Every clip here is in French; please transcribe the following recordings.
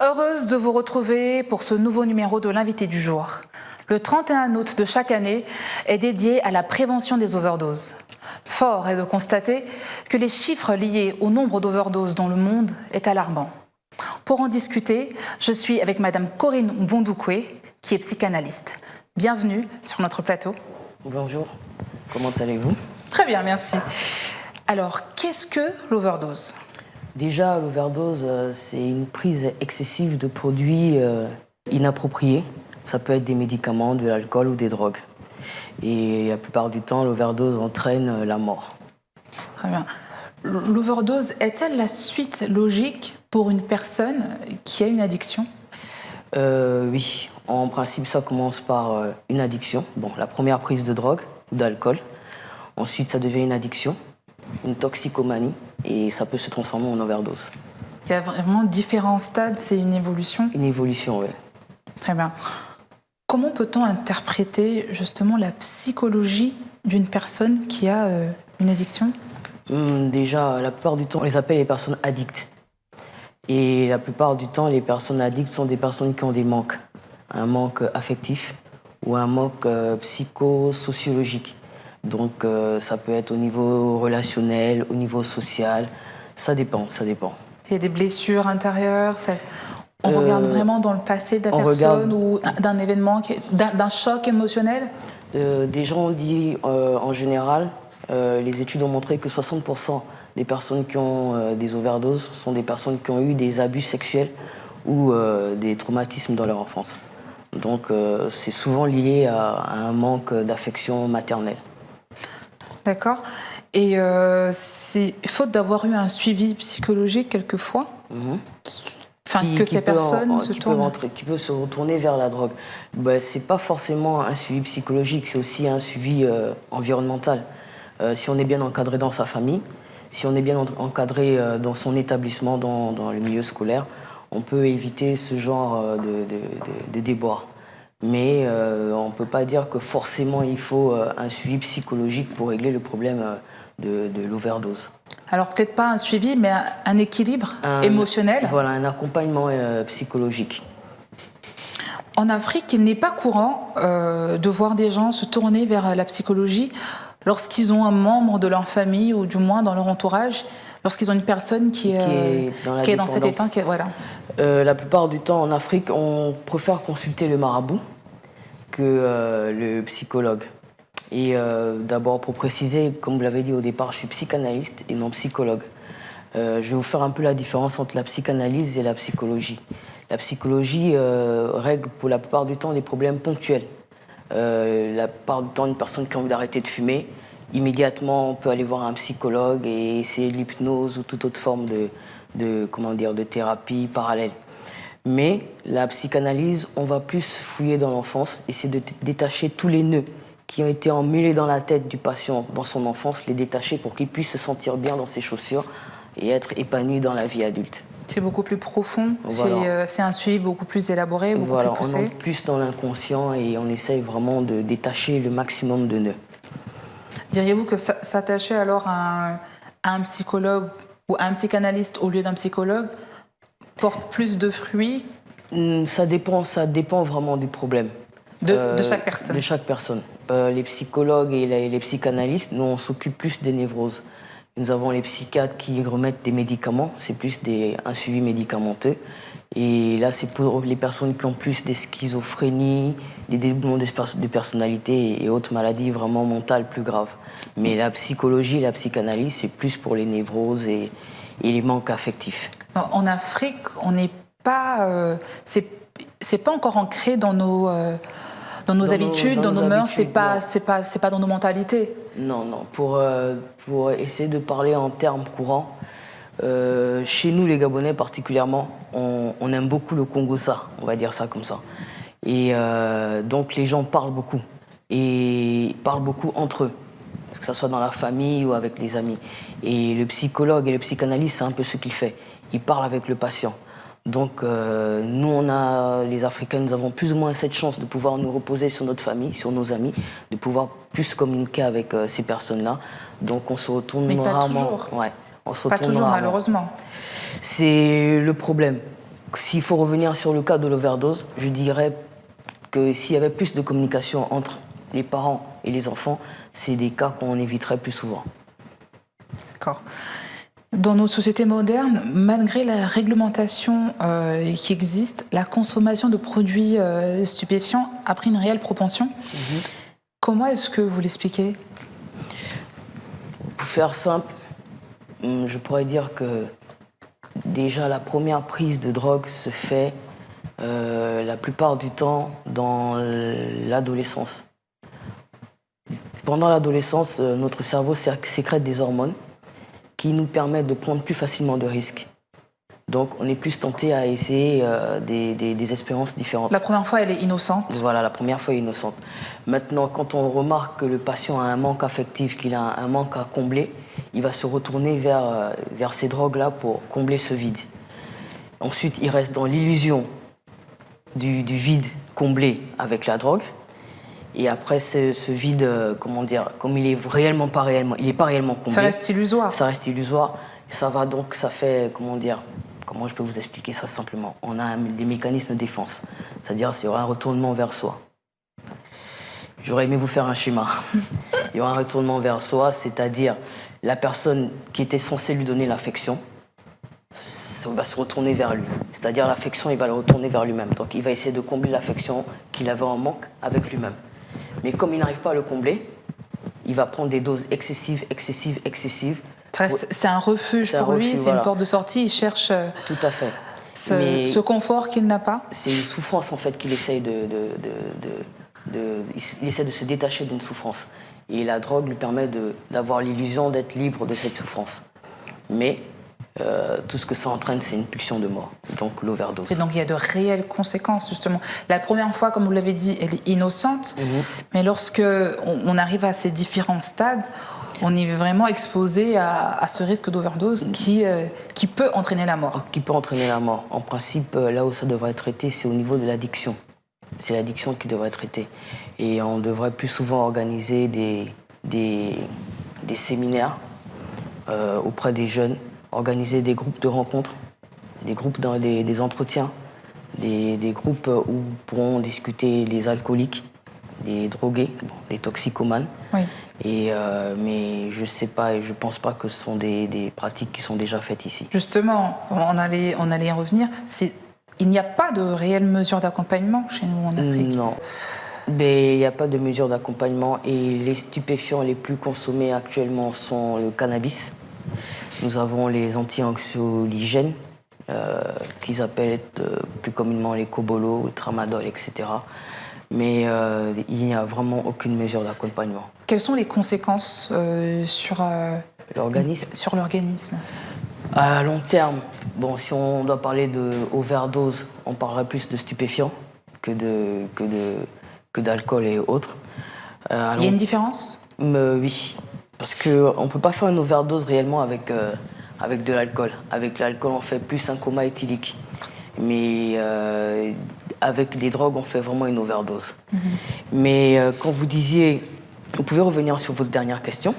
Heureuse de vous retrouver pour ce nouveau numéro de l'invité du jour. Le 31 août de chaque année est dédié à la prévention des overdoses. Fort est de constater que les chiffres liés au nombre d'overdoses dans le monde est alarmant. Pour en discuter, je suis avec Madame Corinne Mbondoukwé, qui est psychanalyste. Bienvenue sur notre plateau. Bonjour, comment allez-vous? Très bien, merci. Alors, qu'est-ce que l'overdose ? Déjà, l'overdose, c'est une prise excessive de produits inappropriés. Ça peut être des médicaments, de l'alcool ou des drogues. Et la plupart du temps, l'overdose entraîne la mort. Très bien. L'overdose est-elle la suite logique pour une personne qui a une addiction ? Oui, en principe, ça commence par une addiction. Bon, la première prise de drogue ou d'alcool. Ensuite, ça devient une addiction, une toxicomanie, et ça peut se transformer en overdose. Il y a vraiment différents stades, c'est une évolution ? Une évolution, oui. Très bien. Comment peut-on interpréter justement la psychologie d'une personne qui a une addiction ? Déjà, la plupart du temps, on les appelle les personnes addictes. Et la plupart du temps, les personnes addictes sont des personnes qui ont des manques. Un manque affectif ou un manque psychosociologique. Donc ça peut être au niveau relationnel, au niveau social, ça dépend. Il y a des blessures intérieures, on regarde vraiment dans le passé de la personne ou d'un événement, d'un choc émotionnel ? Des gens ont dit en général, les études ont montré que 60% des personnes qui ont des overdoses sont des personnes qui ont eu des abus sexuels ou des traumatismes dans leur enfance. Donc c'est souvent lié à un manque d'affection maternelle. D'accord. Et c'est faute d'avoir eu un suivi psychologique quelquefois, que ces personnes se tournent... Qui peut se retourner vers la drogue. Ben, c'est pas forcément un suivi psychologique, c'est aussi un suivi environnemental. Si on est bien encadré dans sa famille, si on est bien encadré dans son établissement, dans le milieu scolaire, on peut éviter ce genre de déboires. Mais on ne peut pas dire que forcément il faut un suivi psychologique pour régler le problème de l'overdose. Alors peut-être pas un suivi, mais un équilibre émotionnel. Voilà, un accompagnement psychologique. En Afrique, il n'est pas courant de voir des gens se tourner vers la psychologie lorsqu'ils ont un membre de leur famille ou du moins dans leur entourage, lorsqu'ils ont une personne qui est dans cet état. Voilà. La plupart du temps en Afrique, on préfère consulter le marabout que le psychologue. Et d'abord, pour préciser, comme vous l'avez dit au départ, je suis psychanalyste et non psychologue. Je vais vous faire un peu la différence entre la psychanalyse et la psychologie. La psychologie règle pour la plupart du temps des problèmes ponctuels. La plupart du temps, une personne qui a envie d'arrêter de fumer, immédiatement, on peut aller voir un psychologue et essayer l'hypnose ou toute autre forme de thérapie parallèle. Mais la psychanalyse, on va plus fouiller dans l'enfance, essayer de détacher tous les nœuds qui ont été emmêlés dans la tête du patient dans son enfance, les détacher pour qu'il puisse se sentir bien dans ses chaussures et être épanoui dans la vie adulte. C'est beaucoup plus profond, voilà. C'est un suivi beaucoup plus élaboré, beaucoup plus poussé. On entre plus dans l'inconscient et on essaye vraiment de détacher le maximum de nœuds. Diriez-vous que s'attacher alors à un psychologue ou à un psychanalyste au lieu d'un psychologue porte plus de fruits ? Ça dépend vraiment du problème. De chaque personne. De chaque personne. Les psychologues et les psychanalystes, nous, on s'occupe plus des névroses. Nous avons les psychiatres qui remettent des médicaments, c'est plus un suivi médicamenteux. Et là, c'est pour les personnes qui ont plus des schizophrénies, des développements de personnalité et autres maladies vraiment mentales plus graves. Mais la psychologie et la psychanalyse, c'est plus pour les névroses et les manques affectifs. En Afrique, on n'est pas... c'est pas encore ancré dans nos habitudes, dans nos mœurs, c'est pas dans nos mentalités. Non. Pour essayer de parler en termes courants, chez nous, les Gabonais particulièrement, on aime beaucoup le Congo-ça, on va dire ça comme ça. Et donc les gens parlent beaucoup. Et parlent beaucoup entre eux, que ce soit dans la famille ou avec les amis. Et le psychologue et le psychanalyste, c'est un peu ce qu'il fait. Il parle avec le patient. Donc nous, les Africains, nous avons plus ou moins cette chance de pouvoir nous reposer sur notre famille, sur nos amis, de pouvoir plus communiquer avec ces personnes-là. Donc on se retourne rarement. Mais pas toujours. Ouais, on se retourne pas toujours, rarement. Malheureusement. C'est le problème. s'il faut revenir sur le cas de l'overdose, je dirais que s'il y avait plus de communication entre les parents et les enfants, c'est des cas qu'on éviterait plus souvent. D'accord. Dans nos sociétés modernes, malgré la réglementation qui existe, la consommation de produits stupéfiants a pris une réelle propension. Comment est-ce que vous l'expliquez? Pour faire simple, je pourrais dire que déjà la première prise de drogue se fait la plupart du temps dans l'adolescence. Pendant l'adolescence, notre cerveau sécrète des hormones qui nous permettent de prendre plus facilement de risques. Donc on est plus tenté à essayer des expériences différentes. La première fois, elle est innocente. Voilà, la première fois innocente. Maintenant, quand on remarque que le patient a un manque affectif, qu'il a un manque à combler, il va se retourner vers ces drogues-là pour combler ce vide. Ensuite, il reste dans l'illusion du vide comblé avec la drogue. Et après, ce vide, comment dire, comme il n'est pas réellement comblé. Ça reste illusoire. Ça reste illusoire. Ça va donc, ça fait, comment dire, comment je peux vous expliquer ça simplement? On a des mécanismes de défense. C'est-à-dire, il y aura un retournement vers soi. J'aurais aimé vous faire un schéma. Il y aura un retournement vers soi, c'est-à-dire la personne qui était censée lui donner l'affection va se retourner vers lui. C'est-à-dire l'affection, il va le retourner vers lui-même. Donc il va essayer de combler l'affection qu'il avait en manque avec lui-même. Mais comme il n'arrive pas à le combler, il va prendre des doses excessives. C'est un refuge pour lui, c'est une porte de sortie, il cherche tout à fait. Ce confort qu'il n'a pas. C'est une souffrance en fait qu'il essaye il essaie de se détacher d'une souffrance. Et la drogue lui permet d'avoir l'illusion d'être libre de cette souffrance. Mais tout ce que ça entraîne, c'est une pulsion de mort, donc l'overdose. Et donc il y a de réelles conséquences, justement. La première fois, comme vous l'avez dit, elle est innocente, mais lorsque on arrive à ces différents stades, on est vraiment exposé à ce risque d'overdose qui peut entraîner la mort. Qui peut entraîner la mort. En principe, là où ça devrait être traité, c'est au niveau de l'addiction. C'est l'addiction qui devrait être traitée. Et on devrait plus souvent organiser des séminaires auprès des jeunes, organiser des groupes de rencontres, des groupes dans des entretiens, des groupes où pourront discuter les alcooliques, les drogués, les toxicomanes. Oui. Mais je ne sais pas et je ne pense pas que ce sont des pratiques qui sont déjà faites ici. Justement, on allait y revenir. Il n'y a pas de réelle mesure d'accompagnement chez nous en Afrique. Non. Mais il n'y a pas de mesure d'accompagnement et les stupéfiants les plus consommés actuellement sont le cannabis. Nous avons les anti-anxiolytiques, qu'ils appellent plus communément les cobolos, le tramadol, etc. Mais il n'y a vraiment aucune mesure d'accompagnement. Quelles sont les conséquences sur l'organisme? À long terme, bon, si on doit parler d'overdose, on parlera plus de stupéfiants que d'alcool et autres. Il y a une différence? Oui, parce qu'on ne peut pas faire une overdose réellement avec de l'alcool. Avec l'alcool, on fait plus un coma éthylique. Mais avec des drogues, on fait vraiment une overdose. Mais quand vous disiez... Vous pouvez revenir sur votre dernière question.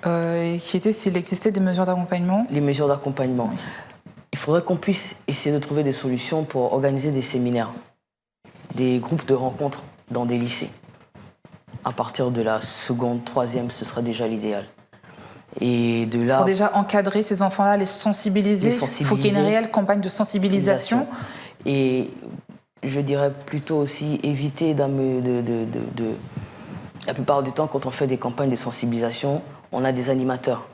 Qui était s'il existait des mesures d'accompagnement. Les mesures d'accompagnement. Oui. Il faudrait qu'on puisse essayer de trouver des solutions pour organiser des séminaires, des groupes de rencontres dans des lycées. À partir de la seconde, troisième, ce serait déjà l'idéal. Et de là... Pour déjà encadrer ces enfants-là, les sensibiliser. Il faut qu'il y ait une réelle campagne de sensibilisation. Et je dirais plutôt aussi éviter La plupart du temps, quand on fait des campagnes de sensibilisation, on a des animateurs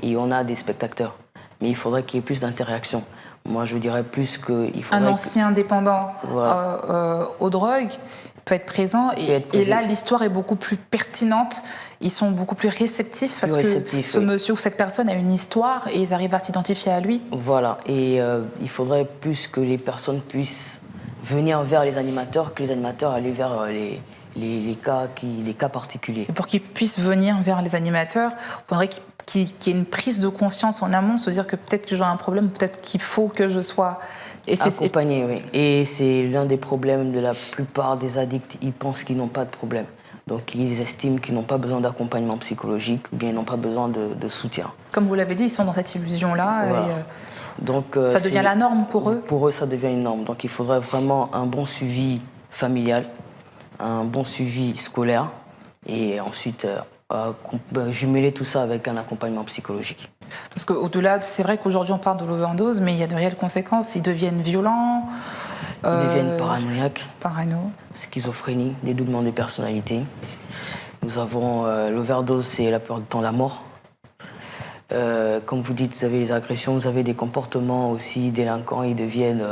et on a des spectateurs. Mais il faudrait qu'il y ait plus d'interaction. Moi, je dirais plus qu'il faudrait... Un ancien dépendant aux drogues peut être présent. Et là, l'histoire est beaucoup plus pertinente. Ils sont beaucoup plus réceptifs parce que ce monsieur ou cette personne a une histoire et ils arrivent à s'identifier à lui. Voilà. Et il faudrait plus que les personnes puissent venir vers les animateurs que les animateurs allaient vers les cas particuliers. Et pour qu'ils puissent venir vers les animateurs, il faudrait qu'il y ait une prise de conscience en amont, se dire que peut-être que j'ai un problème, peut-être qu'il faut que je sois accompagné. Oui. Et c'est l'un des problèmes de la plupart des addicts. Ils pensent qu'ils n'ont pas de problème. Donc ils estiment qu'ils n'ont pas besoin d'accompagnement psychologique ou bien ils n'ont pas besoin de soutien. Comme vous l'avez dit, ils sont dans cette illusion-là. Voilà. Donc, Ça devient la norme pour eux? Pour eux, ça devient une norme. Donc il faudrait vraiment un bon suivi familial, un bon suivi scolaire et ensuite jumeler tout ça avec un accompagnement psychologique. Parce qu'au-delà, c'est vrai qu'aujourd'hui on parle de l'overdose, mais il y a de réelles conséquences. Ils deviennent violents. Ils deviennent paranoïaques, Parano. schizophrénie, dédoublement de personnalité. Nous avons l'overdose, c'est la plupart du temps la mort. Comme vous dites, vous avez les agressions, vous avez des comportements aussi délinquants, ils deviennent,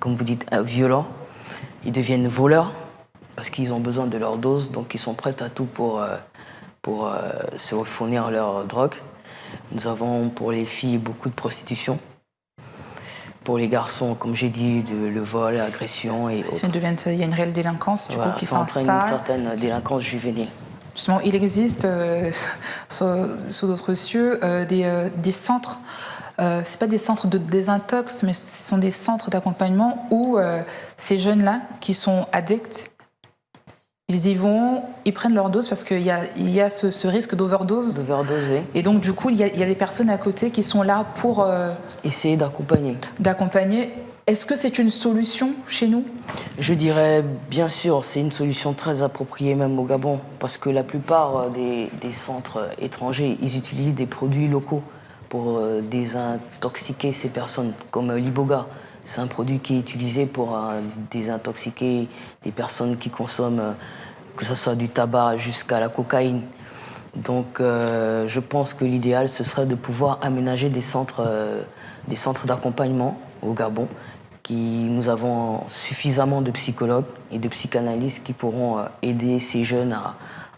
comme vous dites, violents. Ils deviennent voleurs parce qu'ils ont besoin de leur dose, donc ils sont prêts à tout pour se fournir leur drogue. Nous avons pour les filles beaucoup de prostitution. Pour les garçons, comme j'ai dit, le vol, l'agression et autres. Il y a une réelle délinquance du coup, qui ça entraîne s'installe. une certaine délinquance juvénile. Justement, il existe sous d'autres cieux des centres. C'est pas des centres de désintox, mais ce sont des centres d'accompagnement où ces jeunes-là qui sont addicts, ils y vont, ils prennent leur dose parce qu'il y a ce risque d'overdose. D'overdose, oui. Et donc, du coup, il y a des personnes à côté qui sont là pour essayer d'accompagner. Est-ce que c'est une solution chez nous? Je dirais, bien sûr, c'est une solution très appropriée même au Gabon, parce que la plupart des centres étrangers, ils utilisent des produits locaux pour désintoxiquer ces personnes, comme l'Iboga. C'est un produit qui est utilisé pour désintoxiquer des personnes qui consomment, que ce soit du tabac jusqu'à la cocaïne. Donc je pense que l'idéal, ce serait de pouvoir aménager des centres d'accompagnement au Gabon. Nous avons suffisamment de psychologues et de psychanalystes qui pourront aider ces jeunes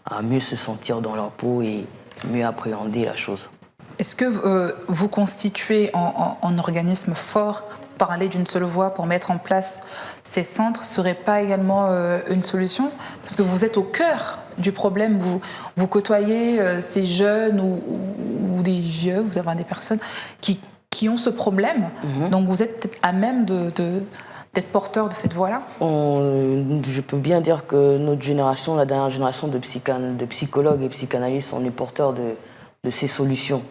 à mieux se sentir dans leur peau et mieux appréhender la chose. Est-ce que vous constituez en organisme fort, parler d'une seule voix pour mettre en place ces centres serait pas également une solution? Parce que vous êtes au cœur du problème, vous côtoyez ces jeunes ou des vieux, vous avez des personnes qui ont ce problème, donc vous êtes peut-être à même d'être porteur de cette voix-là? Je peux bien dire que notre génération, la dernière génération de psychologues et psychanalystes, on est porteurs de ces solutions.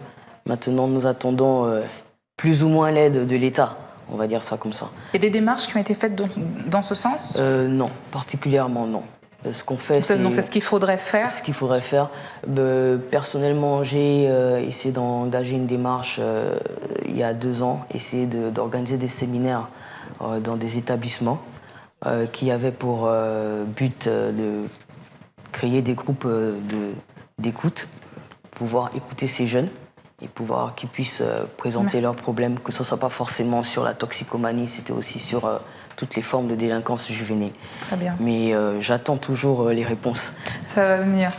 Maintenant, nous attendons plus ou moins l'aide de l'État, on va dire ça comme ça. Il y a des démarches qui ont été faites dans ce sens? Non, particulièrement non. Ce qu'on fait, donc c'est ce qu'il faudrait faire? Ce qu'il faudrait faire. Personnellement, j'ai essayé d'engager une démarche il y a 2 ans, essayer d'organiser des séminaires dans des établissements qui avaient pour but de créer des groupes d'écoute, pouvoir écouter ces jeunes et pouvoir qu'ils puissent présenter leurs problèmes, que ce ne soit pas forcément sur la toxicomanie, c'était aussi sur toutes les formes de délinquance juvénile. Très bien. Mais j'attends toujours les réponses. Ça va venir.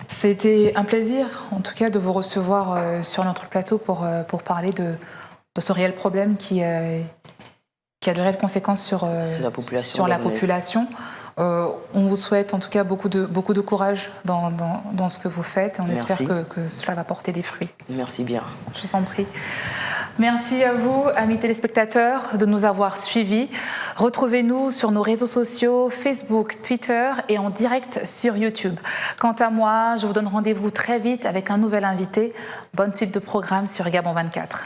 C'était un plaisir, en tout cas, de vous recevoir sur notre plateau pour parler de ce réel problème qui a de réelles conséquences sur la population. On vous souhaite en tout cas beaucoup de courage dans ce que vous faites. On espère que cela va porter des fruits. Merci bien. Je vous en prie. Merci à vous, amis téléspectateurs, de nous avoir suivis. Retrouvez-nous sur nos réseaux sociaux, Facebook, Twitter et en direct sur YouTube. Quant à moi, je vous donne rendez-vous très vite avec un nouvel invité. Bonne suite de programme sur Gabon 24.